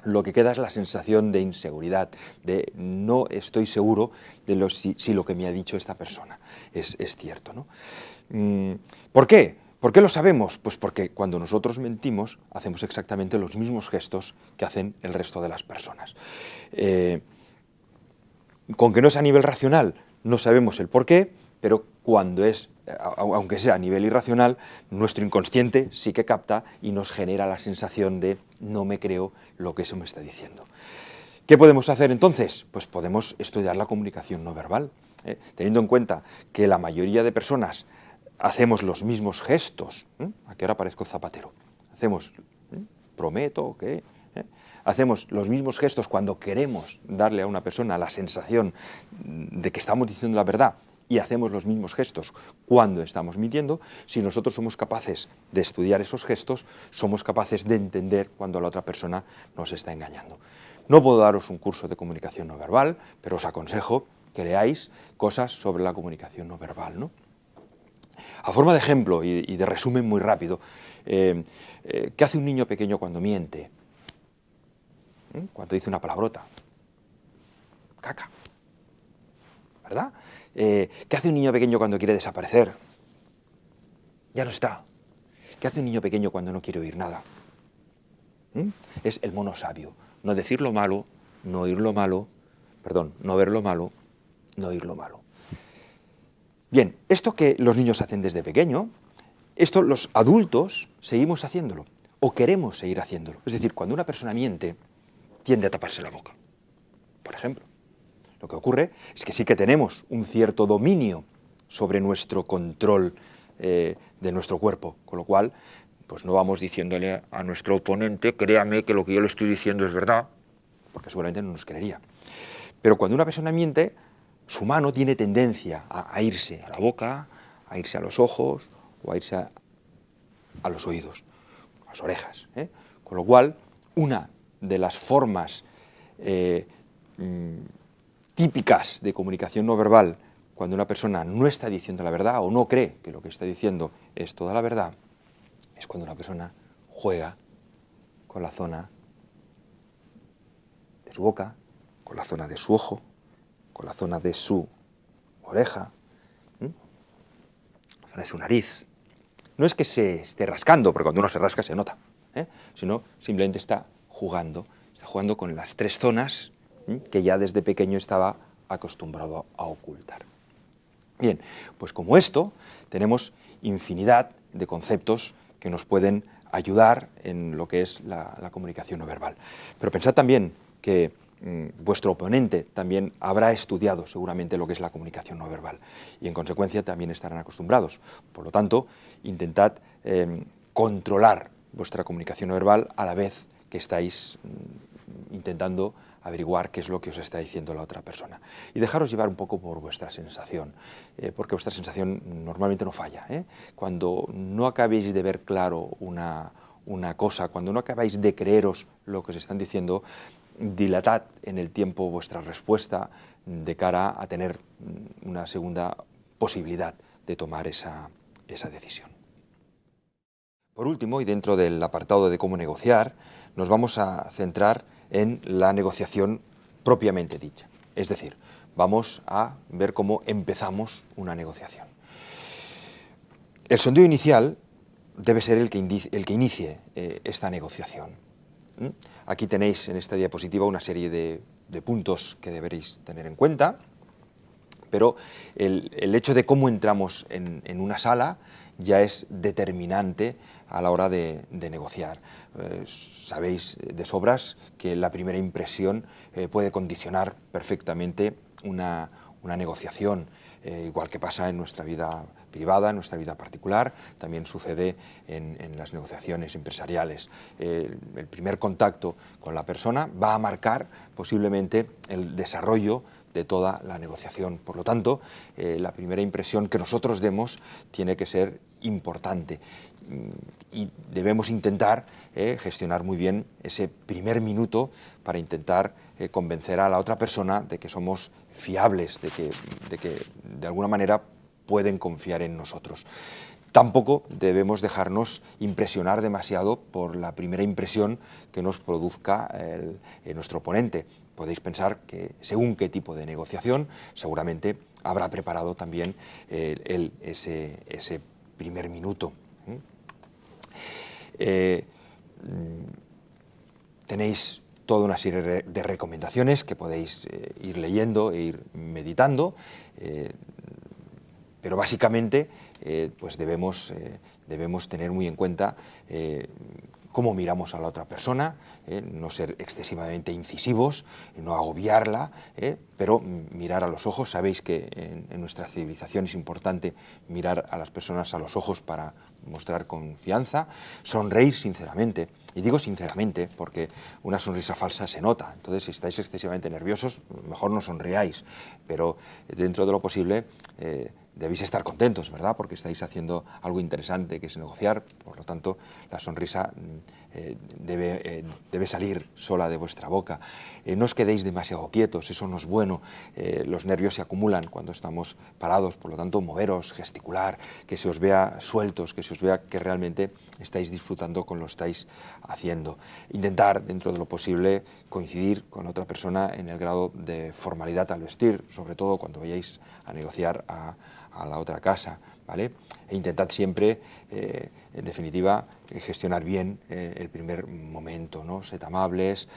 lo que queda es la sensación de inseguridad, de no estoy seguro de si lo que me ha dicho esta persona es cierto, ¿no? ¿Por qué? ¿Por qué lo sabemos? Pues porque cuando nosotros mentimos hacemos exactamente los mismos gestos que hacen el resto de las personas. Con que no es a nivel racional, no sabemos el por qué, pero cuando es aunque sea a nivel irracional, nuestro inconsciente sí que capta y nos genera la sensación de no me creo lo que eso me está diciendo. ¿Qué podemos hacer entonces? Pues podemos estudiar la comunicación no verbal, teniendo en cuenta que la mayoría de personas hacemos los mismos gestos. ¿A qué hora parezco zapatero? Hacemos, prometo que... Hacemos los mismos gestos cuando queremos darle a una persona la sensación de que estamos diciendo la verdad, y hacemos los mismos gestos cuando estamos mintiendo. Si nosotros somos capaces de estudiar esos gestos, somos capaces de entender cuando la otra persona nos está engañando. No puedo daros un curso de comunicación no verbal, pero os aconsejo que leáis cosas sobre la comunicación no verbal, ¿no? A forma de ejemplo y de resumen muy rápido, ¿qué hace un niño pequeño cuando miente? Cuando dice una palabrota. Caca. ¿Verdad? ¿Qué hace un niño pequeño cuando quiere desaparecer? Ya no está. ¿Qué hace un niño pequeño cuando no quiere oír nada? Es el mono sabio. No decir lo malo, no oír lo malo, perdón, no ver lo malo, no oír lo malo. Bien, esto que los niños hacen desde pequeño, esto los adultos seguimos haciéndolo, o queremos seguir haciéndolo. Es decir, cuando una persona miente, tiende a taparse la boca, por ejemplo. Lo que ocurre es que sí que tenemos un cierto dominio sobre nuestro control de nuestro cuerpo, con lo cual pues no vamos diciéndole a nuestro oponente, créame que lo que yo le estoy diciendo es verdad, porque seguramente no nos creería. Pero cuando una persona miente, su mano tiene tendencia a irse a la boca, a irse a los ojos o a irse a los oídos, a las orejas. Con lo cual, una de las formas típicas de comunicación no verbal, cuando una persona no está diciendo la verdad o no cree que lo que está diciendo es toda la verdad, es cuando una persona juega con la zona de su boca, con la zona de su ojo, con la zona de su oreja, la zona de su nariz. No es que se esté rascando, porque cuando uno se rasca se nota, sino simplemente está jugando con las tres zonas que ya desde pequeño estaba acostumbrado a ocultar. Bien, pues como esto, tenemos infinidad de conceptos que nos pueden ayudar en lo que es la comunicación no verbal. Pero pensad también que vuestro oponente también habrá estudiado seguramente lo que es la comunicación no verbal y en consecuencia también estarán acostumbrados. Por lo tanto, intentad controlar vuestra comunicación no verbal a la vez que estáis intentando averiguar qué es lo que os está diciendo la otra persona. Y dejaros llevar un poco por vuestra sensación, porque vuestra sensación normalmente no falla. Cuando no acabéis de ver claro una cosa, cuando no acabáis de creeros lo que os están diciendo, dilatad en el tiempo vuestra respuesta de cara a tener una segunda posibilidad de tomar esa decisión. Por último, y dentro del apartado de cómo negociar, nos vamos a centrar en la negociación propiamente dicha. Es decir, vamos a ver cómo empezamos una negociación. El sondeo inicial debe ser el que inicie esta negociación. Aquí tenéis en esta diapositiva una serie de puntos que deberéis tener en cuenta, pero el hecho de cómo entramos en una sala ya es determinante a la hora de negociar. Sabéis de sobras que la primera impresión puede condicionar perfectamente una negociación, igual que pasa en nuestra vida privada, en nuestra vida particular, también sucede en las negociaciones empresariales. El primer contacto con la persona va a marcar posiblemente el desarrollo de toda la negociación. Por lo tanto, la primera impresión que nosotros demos tiene que ser importante y debemos intentar gestionar muy bien ese primer minuto para intentar convencer a la otra persona de que somos fiables, de que de alguna manera pueden confiar en nosotros. Tampoco debemos dejarnos impresionar demasiado por la primera impresión que nos produzca nuestro oponente. Podéis pensar que según qué tipo de negociación, seguramente habrá preparado también ese primer minuto. Tenéis toda una serie de recomendaciones que podéis ir leyendo e ir meditando. Pero básicamente pues debemos tener muy en cuenta cómo miramos a la otra persona, no ser excesivamente incisivos, no agobiarla, pero mirar a los ojos. Sabéis que en nuestra civilización es importante mirar a las personas a los ojos para mostrar confianza, sonreír sinceramente. Y digo sinceramente porque una sonrisa falsa se nota, entonces si estáis excesivamente nerviosos, mejor no sonriáis, pero dentro de lo posible debéis estar contentos, ¿verdad? Porque estáis haciendo algo interesante que es negociar, por lo tanto la sonrisa debe salir sola de vuestra boca. No os quedéis demasiado quietos, eso no es bueno, los nervios se acumulan cuando estamos parados, por lo tanto moveros, gesticular, que se os vea sueltos, que se os vea que realmente estáis disfrutando con lo que estáis haciendo. Intentar, dentro de lo posible, coincidir con otra persona en el grado de formalidad al vestir, sobre todo cuando vayáis a negociar a la otra casa, ¿vale? E intentad siempre, en definitiva, gestionar bien el primer momento, ¿no? Sed amables,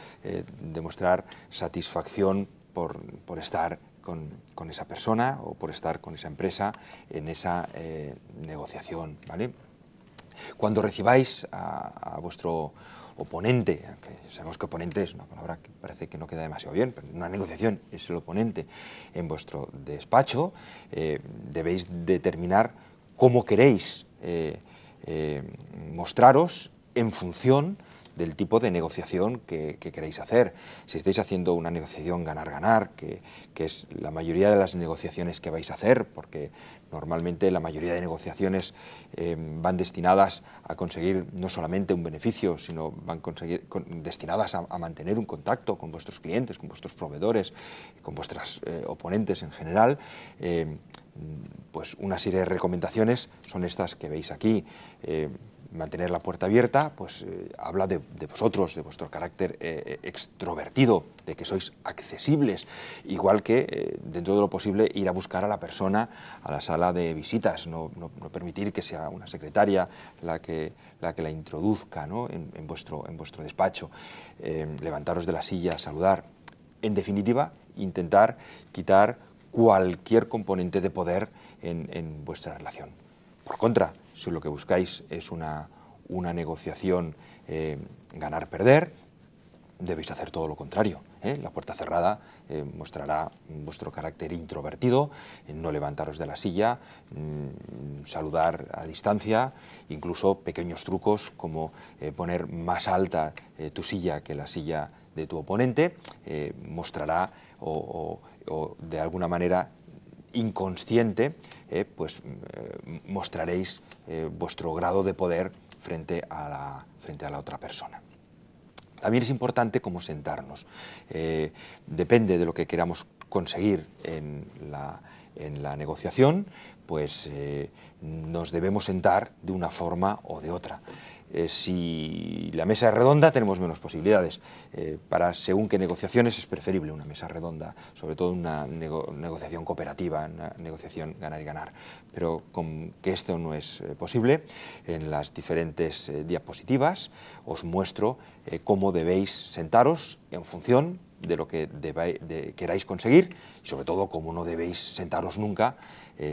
demostrar satisfacción por estar con esa persona o por estar con esa empresa en esa negociación, ¿vale? Cuando recibáis a vuestro oponente, que sabemos que oponente es una palabra que parece que no queda demasiado bien, pero en una negociación es el oponente en vuestro despacho, debéis determinar cómo queréis mostraros en función del tipo de negociación que queréis hacer. Si estáis haciendo una negociación ganar-ganar, que es la mayoría de las negociaciones que vais a hacer, porque normalmente la mayoría de negociaciones van destinadas a conseguir no solamente un beneficio, sino van destinadas a mantener un contacto con vuestros clientes, con vuestros proveedores, con vuestros oponentes en general, pues una serie de recomendaciones son estas que veis aquí. Mantener la puerta abierta, pues habla de vosotros, de vuestro carácter extrovertido, de que sois accesibles, igual que dentro de lo posible ir a buscar a la persona a la sala de visitas, no permitir que sea una secretaria la que la introduzca, ¿no? en vuestro despacho, levantaros de la silla, saludar. En definitiva, intentar quitar cualquier componente de poder en vuestra relación. Por contra, si lo que buscáis es una negociación ganar-perder, debéis hacer todo lo contrario. La puerta cerrada mostrará vuestro carácter introvertido, no levantaros de la silla, saludar a distancia, incluso pequeños trucos como poner más alta tu silla que la silla de tu oponente, mostrará o de alguna manera inconsciente, pues mostraréis vuestro grado de poder frente a la otra persona. También es importante cómo sentarnos. Depende de lo que queramos conseguir en la negociación, pues nos debemos sentar de una forma o de otra. Si la mesa es redonda, tenemos menos posibilidades. Para según qué negociaciones es preferible una mesa redonda, sobre todo una negociación cooperativa, una negociación ganar y ganar. Pero con que esto no es posible, en las diferentes diapositivas os muestro cómo debéis sentaros en función de lo que queráis conseguir y sobre todo cómo no debéis sentaros nunca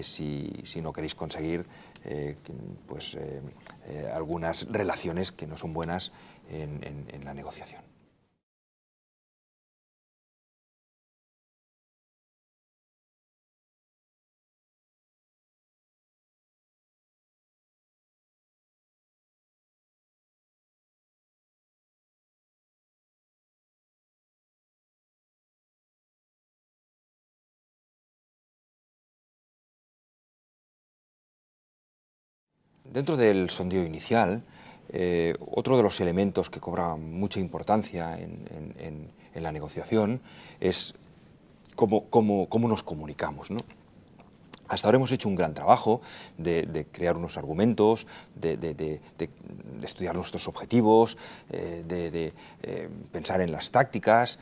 si no queréis conseguir algunas relaciones que no son buenas en la negociación. Dentro del sondeo inicial, otro de los elementos que cobra mucha importancia en la negociación es cómo nos comunicamos, ¿no? Hasta ahora hemos hecho un gran trabajo de crear unos argumentos, de estudiar nuestros objetivos, de pensar en las tácticas,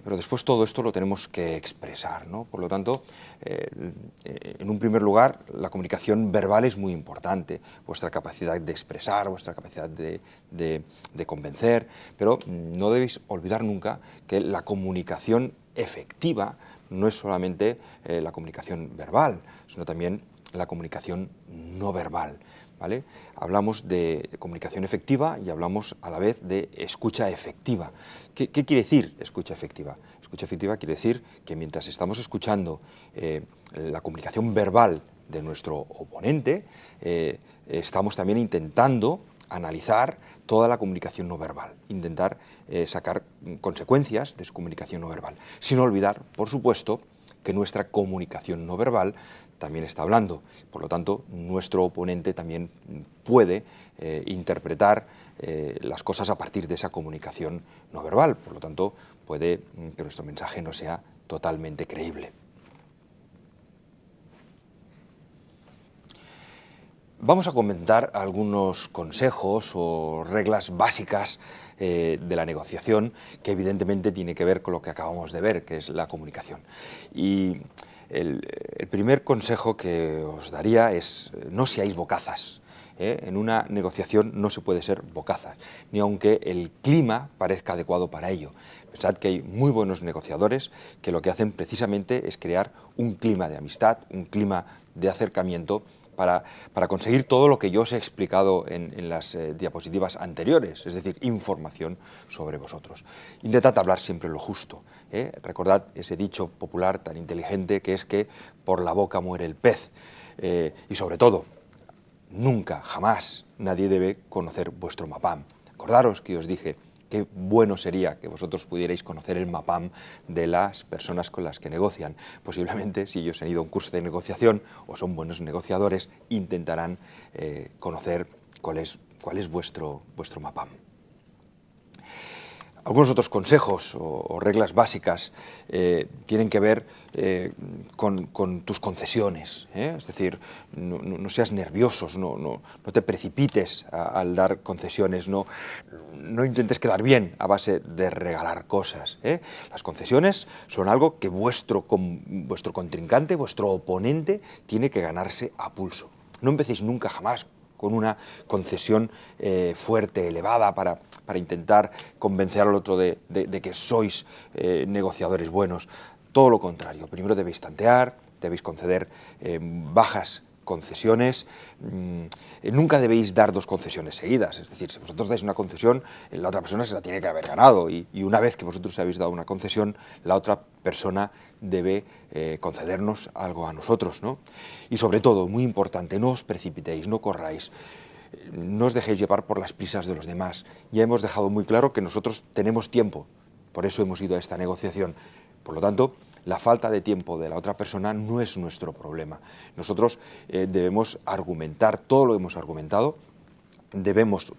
pero después todo esto lo tenemos que expresar, ¿no? Por lo tanto, en un primer lugar, la comunicación verbal es muy importante, vuestra capacidad de expresar, vuestra capacidad de convencer, pero no debéis olvidar nunca que la comunicación efectiva no es solamente la comunicación verbal, sino también la comunicación no verbal, ¿vale? Hablamos de comunicación efectiva y hablamos a la vez de escucha efectiva. ¿Qué quiere decir escucha efectiva? Escucha efectiva quiere decir que mientras estamos escuchando la comunicación verbal de nuestro oponente, estamos también intentando analizar toda la comunicación no verbal, intentar sacar consecuencias de su comunicación no verbal, sin olvidar, por supuesto, que nuestra comunicación no verbal también está hablando. Por lo tanto, nuestro oponente también puede interpretar las cosas a partir de esa comunicación no verbal. Por lo tanto, puede que nuestro mensaje no sea totalmente creíble. Vamos a comentar algunos consejos o reglas básicas de la negociación que evidentemente tiene que ver con lo que acabamos de ver, que es la comunicación. Y el primer consejo que os daría es no seáis bocazas. En una negociación no se puede ser bocazas, ni aunque el clima parezca adecuado para ello. Pensad que hay muy buenos negociadores que lo que hacen precisamente es crear un clima de amistad, un clima de acercamiento para conseguir todo lo que yo os he explicado en las diapositivas anteriores, es decir, información sobre vosotros. Intentad hablar siempre lo justo. Recordad ese dicho popular tan inteligente que es que por la boca muere el pez. Y sobre todo, nunca, jamás, nadie debe conocer vuestro MAPAM. Acordaros que os dije qué bueno sería que vosotros pudierais conocer el MAPAM de las personas con las que negocian. Posiblemente, si ellos han ido a un curso de negociación o son buenos negociadores, intentarán conocer cuál es vuestro MAPAM. Algunos otros consejos o reglas básicas tienen que ver con tus concesiones, es decir, no seas nerviosos, no te precipites al dar concesiones, no intentes quedar bien a base de regalar cosas. Las concesiones son algo que vuestro contrincante, vuestro oponente, tiene que ganarse a pulso. No empecéis nunca jamás con una concesión fuerte, elevada, para intentar convencer al otro de que sois negociadores buenos. Todo lo contrario, primero debéis tantear, debéis conceder bajas concesiones, nunca debéis dar dos concesiones seguidas, es decir, si vosotros dais una concesión, la otra persona se la tiene que haber ganado y una vez que vosotros habéis dado una concesión, la otra persona debe concedernos algo a nosotros, ¿no? Y sobre todo, muy importante, no os precipitéis, no corráis, no os dejéis llevar por las prisas de los demás. Ya hemos dejado muy claro que nosotros tenemos tiempo, por eso hemos ido a esta negociación. Por lo tanto, la falta de tiempo de la otra persona no es nuestro problema. Nosotros debemos argumentar todo lo que hemos argumentado,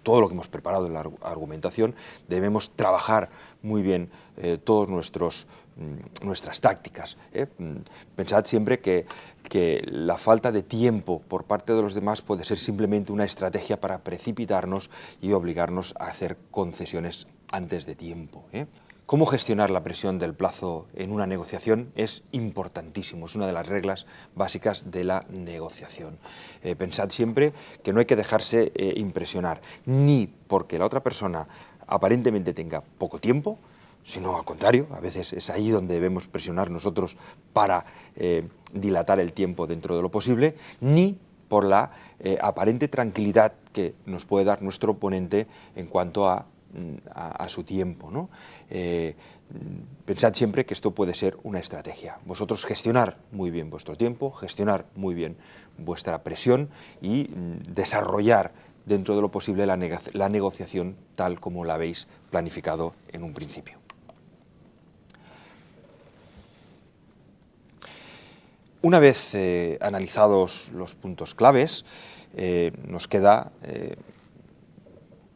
todo lo que hemos preparado en la argumentación, debemos trabajar muy bien todas nuestras tácticas. Pensad siempre que la falta de tiempo por parte de los demás puede ser simplemente una estrategia para precipitarnos y obligarnos a hacer concesiones antes de tiempo. Cómo gestionar la presión del plazo en una negociación es importantísimo, es una de las reglas básicas de la negociación. Pensad siempre que no hay que dejarse impresionar, ni porque la otra persona aparentemente tenga poco tiempo, sino al contrario, a veces es ahí donde debemos presionar nosotros para dilatar el tiempo dentro de lo posible, ni por la aparente tranquilidad que nos puede dar nuestro oponente en cuanto a su tiempo, ¿no? Pensad siempre que esto puede ser una estrategia. Vosotros gestionar muy bien vuestro tiempo, gestionar muy bien vuestra presión y desarrollar dentro de lo posible la negociación tal como la habéis planificado en un principio. Una vez analizados los puntos claves, nos queda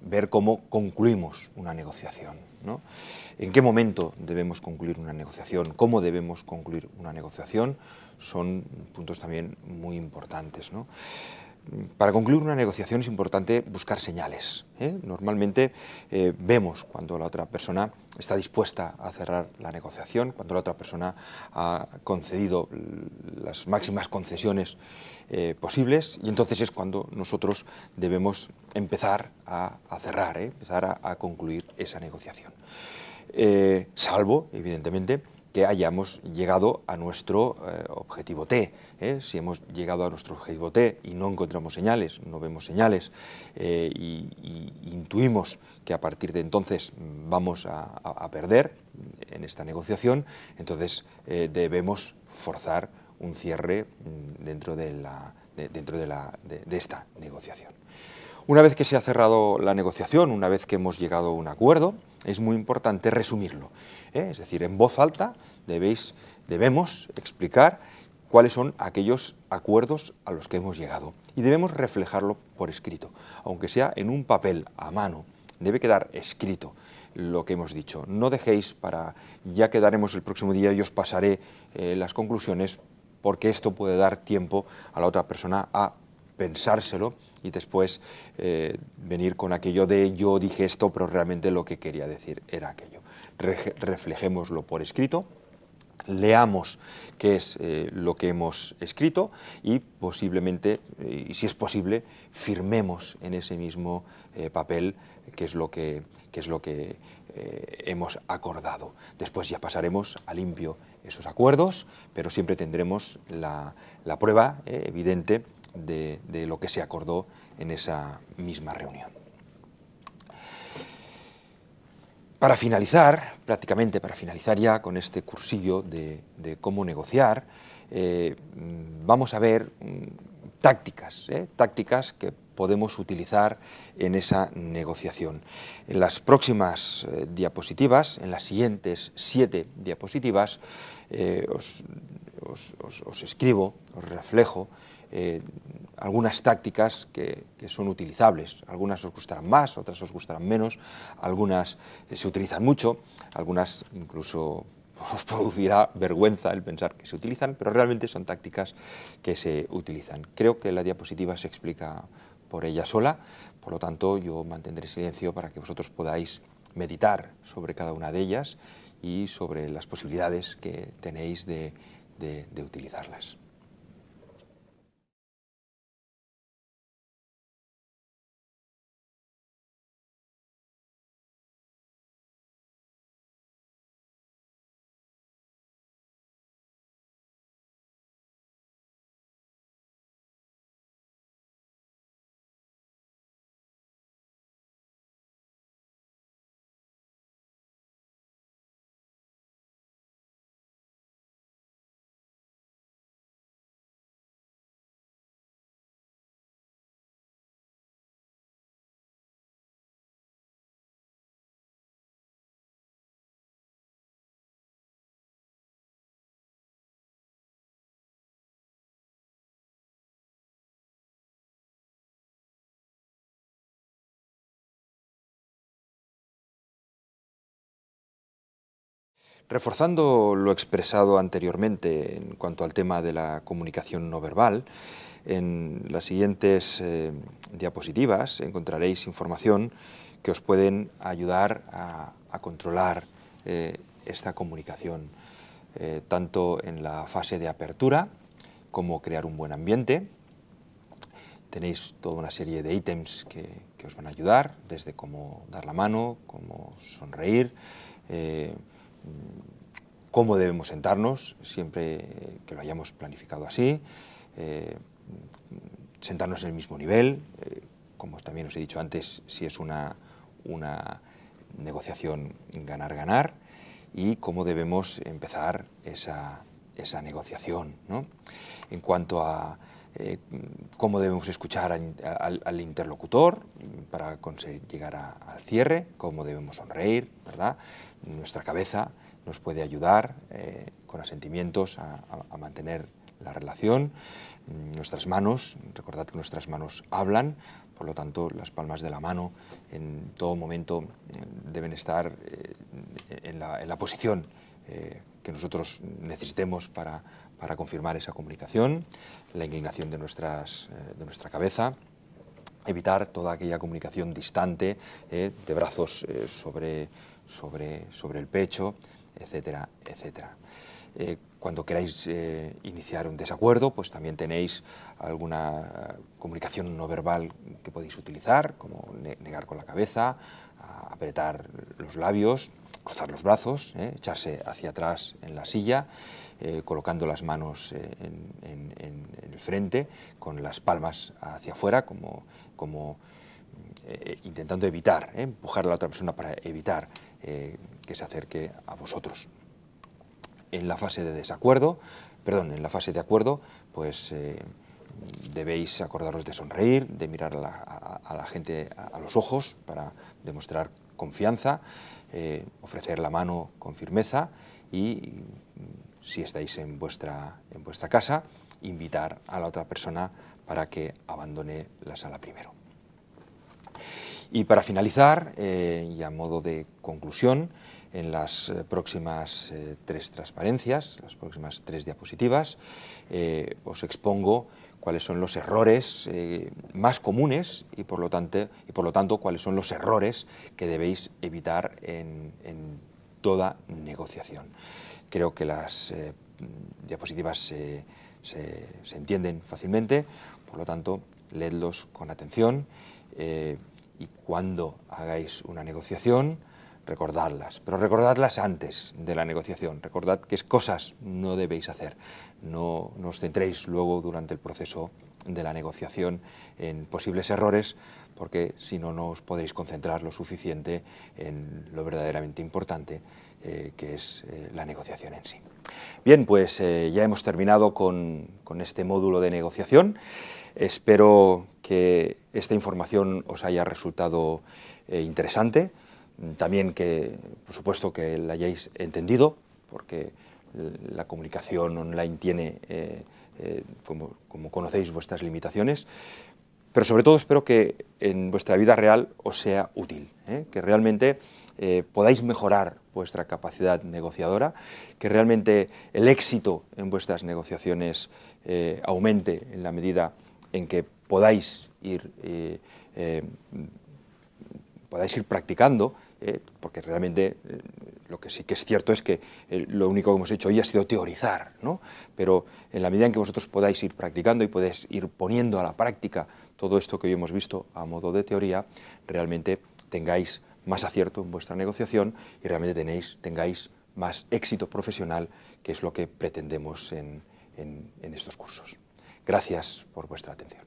ver cómo concluimos una negociación, ¿no? En qué momento debemos concluir una negociación, cómo debemos concluir una negociación, son puntos también muy importantes, ¿no? Para concluir una negociación es importante buscar señales. Normalmente vemos cuando la otra persona está dispuesta a cerrar la negociación, cuando la otra persona ha concedido las máximas concesiones posibles, y entonces es cuando nosotros debemos empezar a cerrar, empezar a concluir esa negociación. Salvo, evidentemente, que hayamos llegado a nuestro objetivo T. Si hemos llegado a nuestro objetivo T y no encontramos señales, no vemos señales, y intuimos que a partir de entonces vamos a perder en esta negociación, entonces debemos forzar un cierre dentro de esta negociación. Una vez que se ha cerrado la negociación, una vez que hemos llegado a un acuerdo, es muy importante resumirlo. Es decir, en voz alta debemos explicar cuáles son aquellos acuerdos a los que hemos llegado y debemos reflejarlo por escrito, aunque sea en un papel a mano. Debe quedar escrito lo que hemos dicho. No dejéis para, ya quedaremos el próximo día y os pasaré las conclusiones, porque esto puede dar tiempo a la otra persona a pensárselo y después venir con aquello de yo dije esto, pero realmente lo que quería decir era aquello. Reflejémoslo por escrito, leamos qué es lo que hemos escrito y posiblemente, y si es posible, firmemos en ese mismo papel qué es lo que hemos acordado. Después ya pasaremos a limpio esos acuerdos, pero siempre tendremos la prueba evidente de lo que se acordó en esa misma reunión. Para finalizar, prácticamente para finalizar ya con este cursillo de cómo negociar, vamos a ver tácticas que podemos utilizar en esa negociación. En las próximas diapositivas, en las siguientes 7 diapositivas, os escribo, os reflejo algunas tácticas que son utilizables. Algunas os gustarán más, otras os gustarán menos, algunas se utilizan mucho, algunas incluso os producirá vergüenza el pensar que se utilizan, pero realmente son tácticas que se utilizan. Creo que la diapositiva se explica por ella sola, por lo tanto yo mantendré silencio para que vosotros podáis meditar sobre cada una de ellas y sobre las posibilidades que tenéis de utilizarlas. Reforzando lo expresado anteriormente en cuanto al tema de la comunicación no verbal, en las siguientes diapositivas encontraréis información que os pueden ayudar a controlar esta comunicación, tanto en la fase de apertura como crear un buen ambiente. Tenéis toda una serie de ítems que os van a ayudar, desde cómo dar la mano, cómo sonreír, cómo debemos sentarnos, siempre que lo hayamos planificado así, sentarnos en el mismo nivel, como también os he dicho antes, si es una negociación ganar-ganar, y cómo debemos empezar esa negociación, ¿no? En cuanto a cómo debemos escuchar al interlocutor para conseguir llegar al cierre, cómo debemos sonreír, ¿verdad? Nuestra cabeza nos puede ayudar con asentimientos a mantener la relación. Nuestras manos, recordad que nuestras manos hablan, por lo tanto las palmas de la mano en todo momento deben estar en la posición que nosotros necesitemos para confirmar esa comunicación, la inclinación de nuestra cabeza, evitar toda aquella comunicación distante, de brazos sobre el pecho, etcétera, etcétera. Cuando queráis iniciar un desacuerdo, pues también tenéis alguna comunicación no verbal que podéis utilizar, como negar con la cabeza, apretar los labios, cruzar los brazos, echarse hacia atrás en la silla, colocando las manos en el frente, con las palmas hacia afuera, como intentando evitar, empujar a la otra persona para evitar que se acerque a vosotros. En la fase de acuerdo, pues debéis acordaros de sonreír, de mirar a la gente a los ojos para demostrar confianza, ofrecer la mano con firmeza y, si estáis en vuestra casa, invitar a la otra persona para que abandone la sala primero. Y para finalizar, y a modo de conclusión, en las próximas 3 transparencias, las próximas 3 diapositivas, os expongo cuáles son los errores más comunes y por lo tanto cuáles son los errores que debéis evitar en toda negociación. Creo que las diapositivas se entienden fácilmente, por lo tanto, leedlos con atención y cuando hagáis una negociación, recordadlas, pero recordadlas antes de la negociación. Recordad qué cosas no debéis hacer. No os centréis luego durante el proceso de la negociación en posibles errores, porque si no, no os podréis concentrar lo suficiente en lo verdaderamente importante, que es la negociación en sí. Bien, pues ya hemos terminado con este módulo de negociación. Espero que esta información os haya resultado interesante. También que, por supuesto, que la hayáis entendido, porque la comunicación online tiene, como conocéis, vuestras limitaciones, pero sobre todo espero que en vuestra vida real os sea útil, que realmente podáis mejorar vuestra capacidad negociadora, que realmente el éxito en vuestras negociaciones aumente en la medida en que podáis ir practicando, porque realmente lo que sí que es cierto es que lo único que hemos hecho hoy ha sido teorizar, ¿no? Pero en la medida en que vosotros podáis ir practicando y podéis ir poniendo a la práctica todo esto que hoy hemos visto a modo de teoría, realmente tengáis más acierto en vuestra negociación y realmente tengáis más éxito profesional, que es lo que pretendemos en estos cursos. Gracias por vuestra atención.